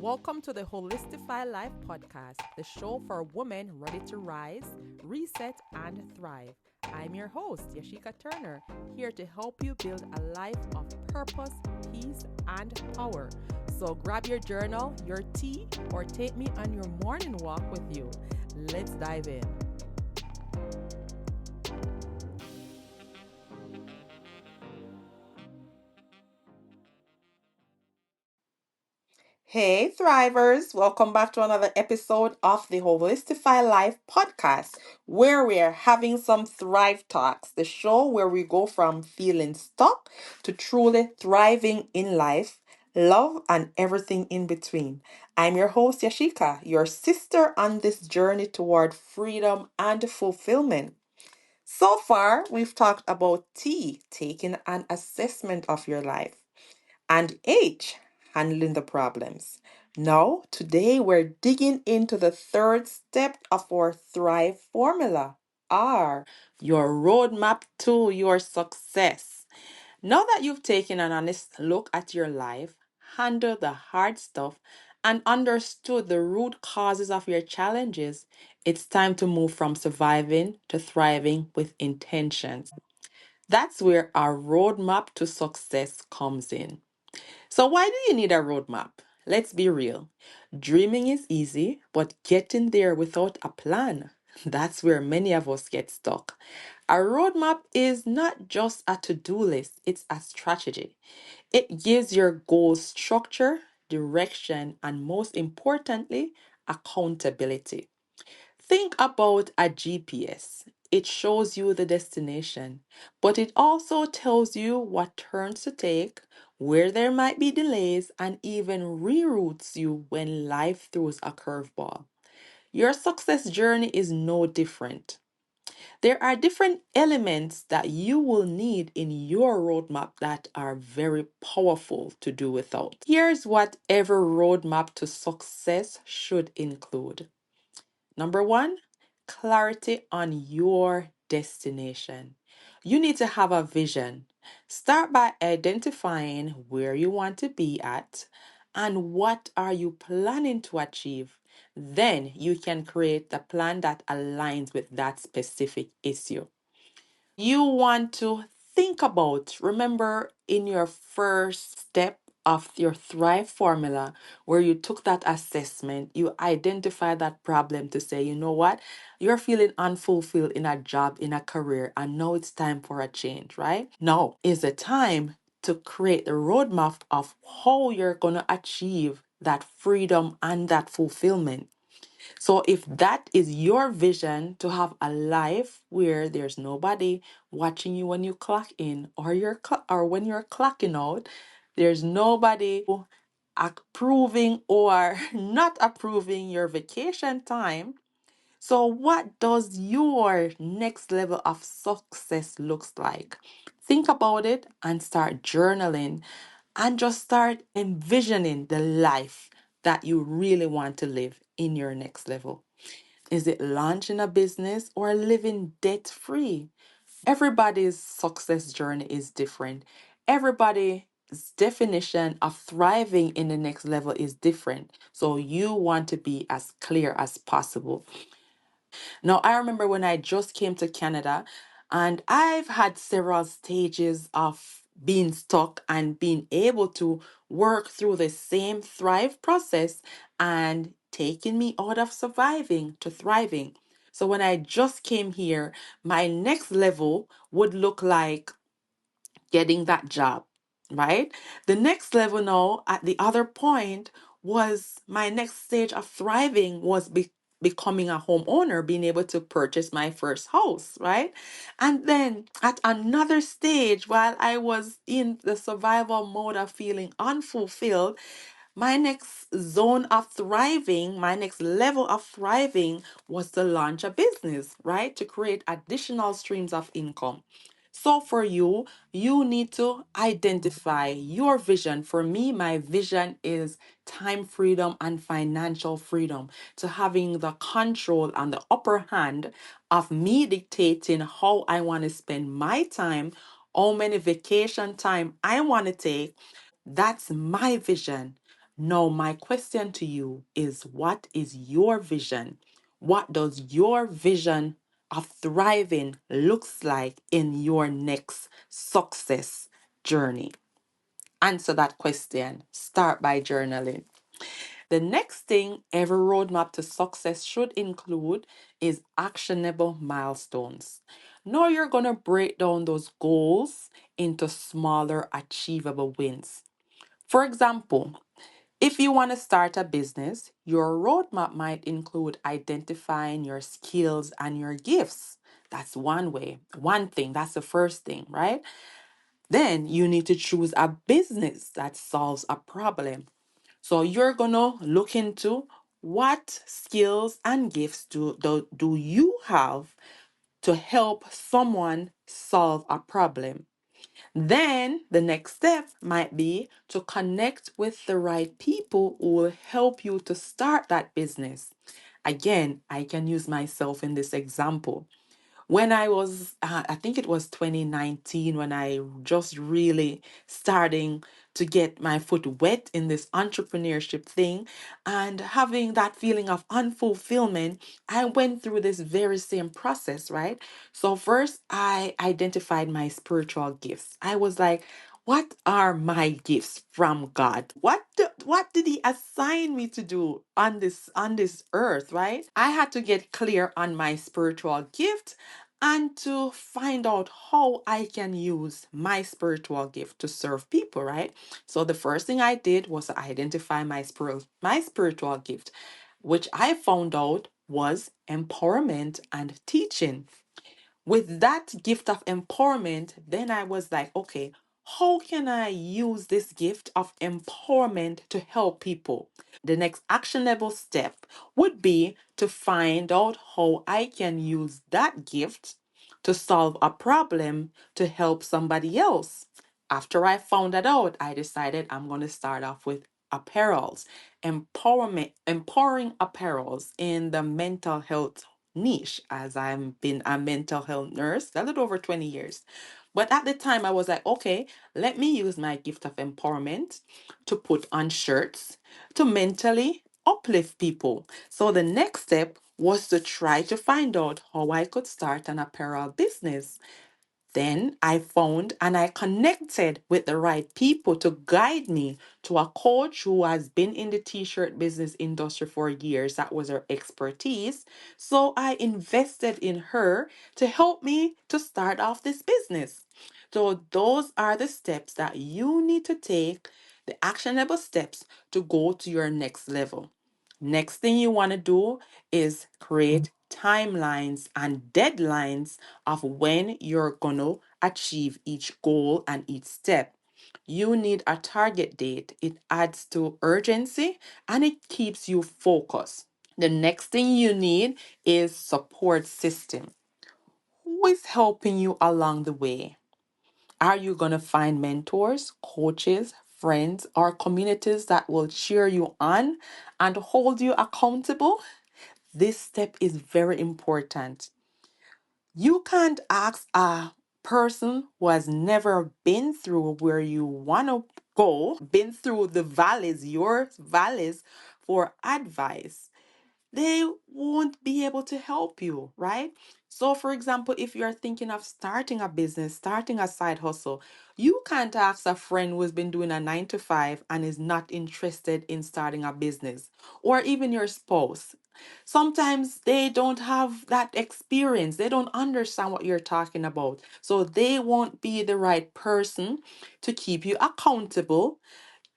Welcome to the Holistify Life podcast, the show for women ready to rise, reset, and thrive. I'm your host, Yasheika Turner, here to help you build a life of purpose, peace, and power. So grab your journal, your tea, or take me on your morning walk with you. Let's dive in. Hey, Thrivers! Welcome back to another episode of the Holistify Life podcast, where we are having some Thrive Talks, the show where we go from feeling stuck to truly thriving in life, love, and everything in between. I'm your host, Yashika, your sister on this journey toward freedom and fulfillment. So far, we've talked about T, taking an assessment of your life, and H, handling the problems. Now, today we're digging into the third step of our Thrive formula, R, your roadmap to your success. Now that you've taken an honest look at your life, handled the hard stuff, and understood the root causes of your challenges, it's time to move from surviving to thriving with intentions. That's where our roadmap to success comes in. So, why do you need a roadmap? Let's be real. Dreaming is easy, but getting there without a plan, that's where many of us get stuck. A roadmap is not just a to do list, it's a strategy. It gives your goals structure, direction, and most importantly, accountability. Think about a GPS. It shows you the destination, but it also tells you what turns to take, where there might be delays, and even reroutes you when life throws a curveball. Your success journey is no different. There are different elements that you will need in your roadmap that are very powerful to do without. Here's what every roadmap to success should include. Number one, clarity on your destination. You need to have a vision. Start by identifying where you want to be at and what are you planning to achieve. Then you can create the plan that aligns with that specific issue. You want to think about, remember in your first step of your Thrive formula, where you took that assessment, you identify that problem to say, you know what, you're feeling unfulfilled in a job, in a career, and now it's time for a change, right? Now is the time to create the roadmap of how you're going to achieve that freedom and that fulfillment. So if that is your vision to have a life where there's nobody watching you when you clock in or or when you're clocking out, there's nobody approving or not approving your vacation time. So what does your next level of success looks like? Think about it and start journaling and just start envisioning the life that you really want to live in your next level. Is it launching a business or living debt free? Everybody's success journey is different. Everybody's definition of thriving in the next level is different. So you want to be as clear as possible. Now, I remember when I just came to Canada, and I've had several stages of being stuck and being able to work through the same thrive process and taking me out of surviving to thriving. So when I just came here, my next level would look like getting that job, right? The next level now, at the other point, was my next stage of thriving was becoming a homeowner, being able to purchase my first house, right? And then at another stage, while I was in the survival mode of feeling unfulfilled, my next zone of thriving, my next level of thriving was to launch a business, right? To create additional streams of income. So for you, you need to identify your vision. For me, my vision is time freedom and financial freedom, to having the control and the upper hand of me dictating how I want to spend my time, how many vacation time I want to take. That's my vision. Now, my question to you is, what is your vision? What does your vision of thriving looks like in your next success journey? Answer that question. Start by journaling. The next thing every roadmap to success should include is actionable milestones. Now you're going to break down those goals into smaller, achievable wins. For example, if you want to start a business, your roadmap might include identifying your skills and your gifts. That's one way, one thing. That's the first thing, right? Then you need to choose a business that solves a problem. So you're going to look into what skills and gifts do you have to help someone solve a problem. Then the next step might be to connect with the right people who will help you to start that business. Again, I can use myself in this example. When I was, I think it was 2019, when I just really starting to get my foot wet in this entrepreneurship thing and having that feeling of unfulfillment, I went through this very same process, right? So first, I identified my spiritual gifts. I was like, what are my gifts from God? What did he assign me to do on this earth, right? I had to get clear on my spiritual gift and to find out how I can use my spiritual gift to serve people, right? So the first thing I did was to identify my spiritual gift, which I found out was empowerment and teaching. With that gift of empowerment, then I was like, okay, how can I use this gift of empowerment to help people? The next actionable step would be to find out how I can use that gift to solve a problem to help somebody else. After I found that out, I decided I'm going to start off with apparels, empowering apparels in the mental health niche, as I've been a mental health nurse a little over 20 years. But at the time, I was like, okay, let me use my gift of empowerment to put on shirts to mentally uplift people. So the next step was to try to find out how I could start an apparel business. Then I found and I connected with the right people to guide me to a coach who has been in the t shirt business industry for years. That was her expertise. So I invested in her to help me to start off this business. So those are the steps that you need to take, the actionable steps to go to your next level. Next thing you want to do is create timelines and deadlines of when you're going to achieve each goal and each step. You need a target date. It adds to urgency and it keeps you focused. The next thing you need is support system. Who is helping you along the way? Are you going to find mentors, coaches, friends, or communities that will cheer you on and hold you accountable? This step is very important. You can't ask a person who has never been through where you want to go, been through the valleys, your valleys, for advice. They won't be able to help you, right? So, for example, if you're thinking of starting a business, starting a side hustle, you can't ask a friend who has been doing a 9 to 5 and is not interested in starting a business, or even your spouse. Sometimes they don't have that experience, they don't understand what you're talking about. So, they won't be the right person to keep you accountable.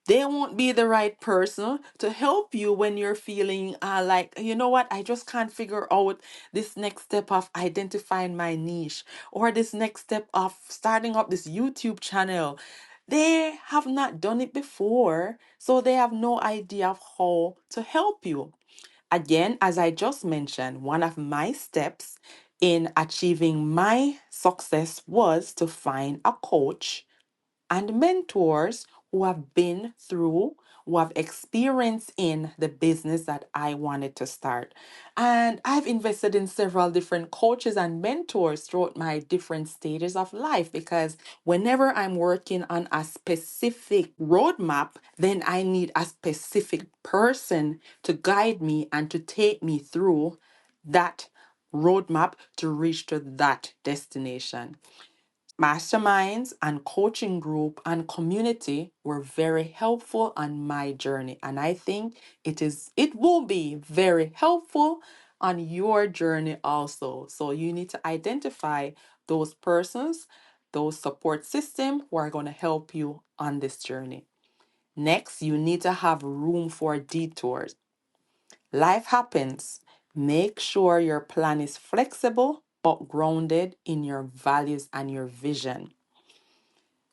They won't be the right person to help you when you're feeling like, you know what, I just can't figure out this next step of identifying my niche or this next step of starting up this YouTube channel. They have not done it before, so they have no idea of how to help you. Again, as I just mentioned, one of my steps in achieving my success was to find a coach and mentors who have been through, who have experience in the business that I wanted to start. And I've invested in several different coaches and mentors throughout my different stages of life because whenever I'm working on a specific roadmap, then I need a specific person to guide me and to take me through that roadmap to reach to that destination. Masterminds and coaching group and community were very helpful on my journey, and I think it will be very helpful on your journey also. So you need to identify those persons, those support system who are going to help you on this journey. Next, you need to have room for detours. Life happens. Make sure your plan is flexible but grounded in your values and your vision.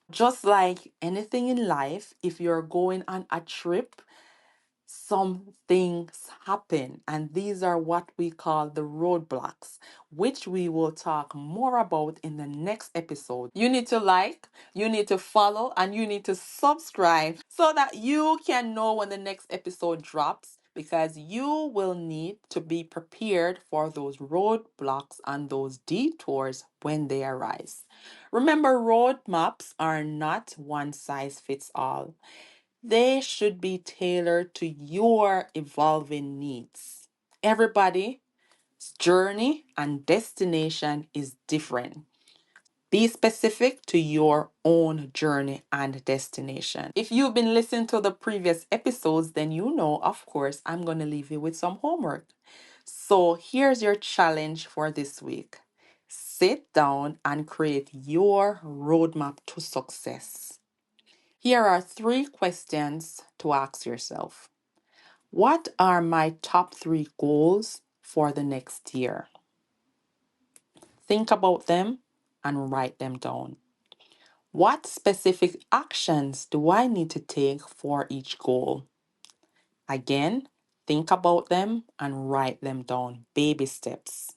Just like anything in life, if you're going on a trip, some things happen, and these are what we call the roadblocks, which we will talk more about in the next episode. You need to like, you need to follow, and you need to subscribe so that you can know when the next episode drops. Because you will need to be prepared for those roadblocks and those detours when they arise. Remember, roadmaps are not one size fits all. They should be tailored to your evolving needs. Everybody's journey and destination is different. Be specific to your own journey and destination. If you've been listening to the previous episodes, then you know, of course, I'm going to leave you with some homework. So here's your challenge for this week. Sit down and create your roadmap to success. Here are 3 questions to ask yourself. What are my top 3 goals for the next year? Think about them and write them down. What specific actions do I need to take for each goal? Again, think about them and write them down. Baby steps.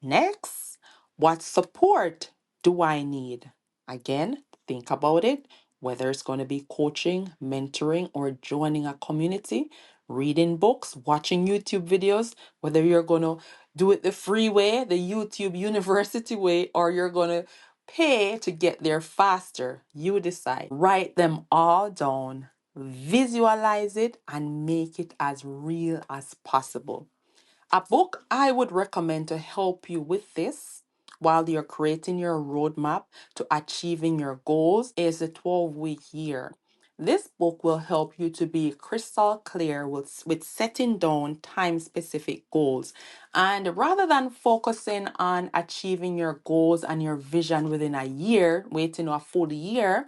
Next, what support do I need? Again, think about it, whether it's going to be coaching, mentoring, or joining a community, reading books, watching YouTube videos, whether you're going to do it the free way, the YouTube University way, or you're going to pay to get there faster. You decide. Write them all down, visualize it, and make it as real as possible. A book I would recommend to help you with this while you're creating your roadmap to achieving your goals is the 12-week year. This book will help you to be crystal clear with setting down time specific goals. And rather than focusing on achieving your goals and your vision within a year, waiting a full year,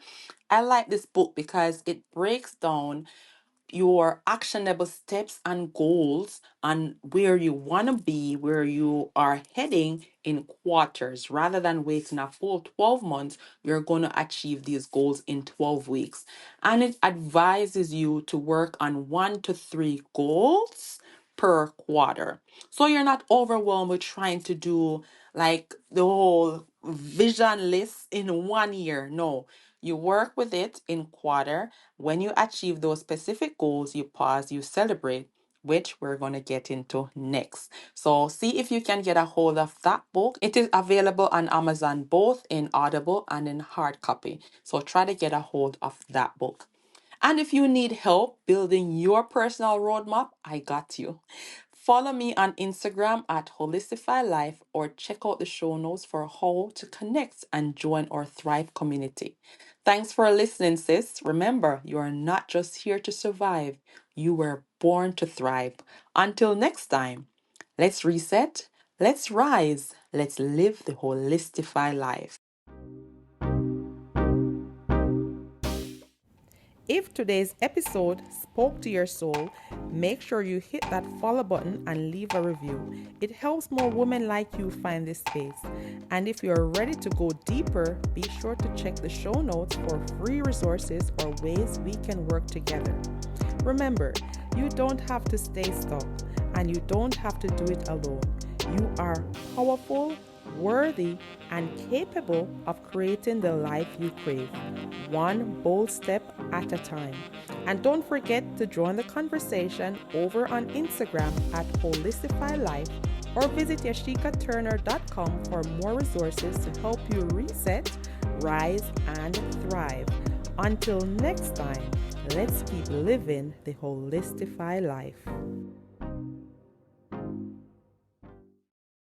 I like this book because it breaks down your actionable steps and goals and where you want to be, where you are heading in quarters. Rather than waiting a full 12 months, you're going to achieve these goals in 12 weeks. And it advises you to work on 1 to 3 goals per quarter. So you're not overwhelmed with trying to do like the whole vision list in 1 year. No, you work with it in quarter. When you achieve those specific goals, you pause, you celebrate, which we're going to get into next. So see if you can get a hold of that book. It is available on Amazon, both in Audible and in hard copy. So try to get a hold of that book. And if you need help building your personal roadmap, I got you. Follow me on Instagram at Holistify Life or check out the show notes for how to connect and join our Thrive community. Thanks for listening, sis. Remember, you are not just here to survive, you were born to thrive. Until next time, let's reset, let's rise, let's live the Holistify life. If today's episode spoke to your soul, make sure you hit that follow button and leave a review. It helps more women like you find this space. And if you're ready to go deeper, be sure to check the show notes for free resources or ways we can work together. Remember, you don't have to stay stuck and you don't have to do it alone. You are powerful, worthy, and capable of creating the life you crave, one bold step at a time. And don't forget to join the conversation over on Instagram at Holistify Life or visit yasheikaturner.com for more resources to help you reset, rise, and thrive. Until next time, let's keep living the Holistify life.